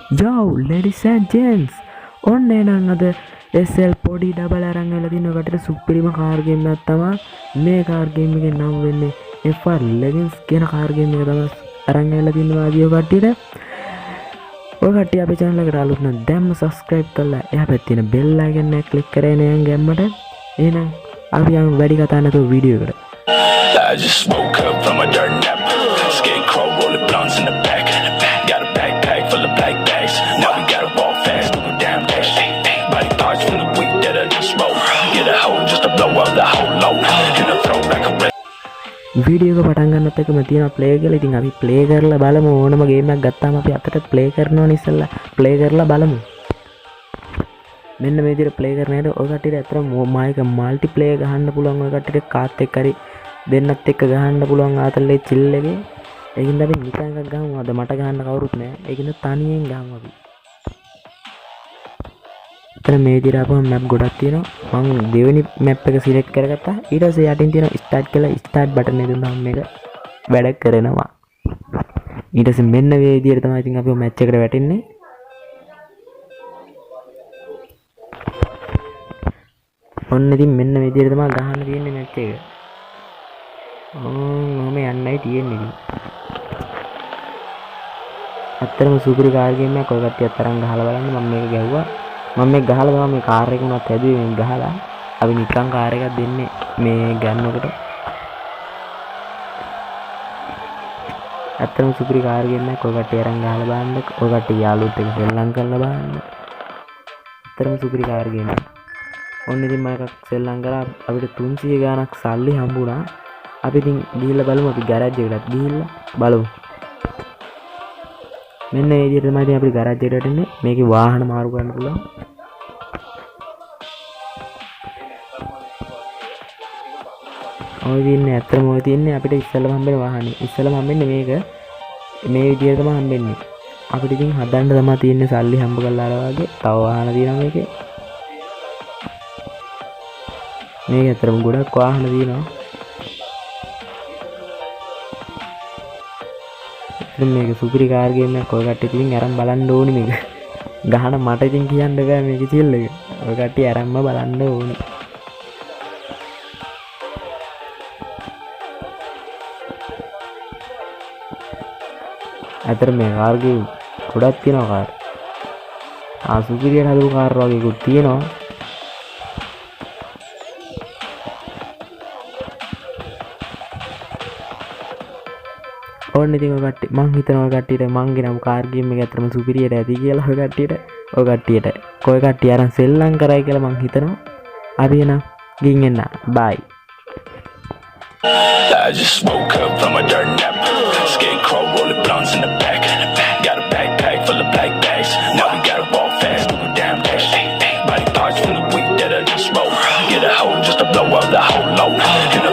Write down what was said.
Yo, ladies and gents, ඔන්න එනං අද SL පොඩි ඩබල් අරන් ඇවිල්ලා තිනවා කටට සුපිරිම කාර් ගේම් එකක් තමයි මේ කාර් ගේම් එකේ නම වෙන්නේ FR Legends කියන කාර් ගේම් එක තමයි අරන් ඇවිල්ලා තිනවා ආදියෝ කට්ටියට. ඔය කට්ටිය අපේ channel එකට අලුත් නම් දැම්ම subscribe කරලා එහා පැත්තේ තියෙන bell icon එක click කරගෙන යන් ගැම්මට. එහෙනම් අපි යමු වැඩි කතා නැතුව වීඩියෝ එකට. I just woke up from a dirt nap. Scarecrow rolling blunts in the back. Got a backpack full of black bags. Now we gotta walk fast, do a damn dash. Body parts from the week that I just smoked. Get a hoe just to blow up the whole load. In a throwback of video එක පටන් ගන්නත් එක්කම තියෙනවා play කියලා. ඉතින් අපි play කරලා බලමු. ඕනම ගේම් එකක් ගත්තාම අපි අතට ප්ලේ කරනවනේ ඉස්සෙල්ලා. ප්ලේ කරලා බලමු. මෙන්න මේ විදිහට ප්ලේ කරන හැටි ඔය කට්ටියට ඇත්තටම මායික මල්ටි ප්ලේ ගහන්න පුළුවන්. ඔය කට්ටියට කාත් එක්ක හරි දෙන්නත් එක්ක ගහන්න පුළුවන් ආතල්ලේ චිල් එකේ. ඒකින්ද අපි නිකන් එකක් ගහමු. අද මට ගහන්න කවුරුත් නැහැ. ඒකින්ද තනියෙන් ගහමු අපි. එතන මේ විදිහට අපම මැප් ගොඩක් තියෙනවා. මම දෙවෙනි මැප් එක සිලෙක්ට් කරගත්තා. ඊට පස්සේ යටින් තියෙන ස්ටාර්ට් කියලා ස්ටාර්ට් බටන් එක දුන්නාම මේක වැඩ කරනවා. ඊට පස්සේ මෙන්න මේ විදිහට තමයි ඉතින් අපි මැච් එකට වැටෙන්නේ. ඔන්න ඉතින් මෙන්න මේ විදිහට තමයි ගහන්න තියෙන්නේ මැච් එක. මම යන්නයි තියෙන්නේ ඉතින්. ඇත්තටම සුපිරි කාර් ගේම් එකක්. ඔය කට්ටියත් තරම් ගහලා බලන්න. මම මේක ගැහුවා. මම මේක ගහලා තමයි මේ කාර් එක උනත් හැදුවේ. මේක ගහලා අපි නිකන් කාර් එකක් දෙන්නේ මේ ගන්නකොට. ඇත්තටම සුපිරි කාර් ගේම් එකක්. ඔය කට්ටිය අරන් ගහලා බලන්න. ඔය කට්ටිය යාළුවොත් එක්ක සෙල්ලම් කරලා බලන්න. ඇත්තටම සුපිරි කාර් ගේම් එකක්. ඔන්න ඉතින් මම එකක් සෙල්ලම් කරා. අපිට 300 ගාණක් සල්ලි හම්බුණා. අපි ඉතින් ගිහිල්ලා බලමු. අපි ගෑරේජ් එකටත් ගිහිල්ලා බලමු. මෙන්න මේ විදිහට තමයි ඉතින් අපි ගෑරේජ් එකට එන්නේ. මේකේ වාහන මාරු කරන්න පුළුවන්. ඔය දින්නේ ඇත්තම ඔය තියන්නේ අපිට ඉස්සෙල්ලම හම්බෙන වාහනේ. ඉස්සෙල්ලම හම්බෙන්නේ මේක. මේ විදිහට තමයි හම්බෙන්නේ. අපිට ඉතින් හදන්න තමයි තියෙන්නේ සල්ලි හම්බ කරලා අර වගේ. තව වාහන තියෙනවා මේකේ. මේක ඇත්තටම ගොඩක් වාහන තියෙනවා. මේක සුපිරි කාර් ගේම් එකක්. ඔය කට්ටිය ඉතින් අරන් බලන්න ඕනි මේක. ගහන මට ඉතින් කියන්න බෑ මේක චිල් එක. ඔය කට්ටිය අරන්ම බලන්න ඕනි. අතර මේ කාර් ගේම් ගොඩක් තියෙනවා කාර්. සුපිරියට හදපු කාර් වගේකුත් තියෙනවා. ඕන්න ඉතින් ඔය කට්ටිය මං හිතනවා ඔය කට්ටියට මං ගෙනම කාර් ගේම් එක ඇත්තටම සුපිරියට ඇති කියලා. ඔය කට්ටියට කොයි කට්ටිය අරන් සෙල්ලම් කරයි කියලා මං හිතනවා. අපි එන ගින් එන්න. බයි. I just woke up from a dirt nap.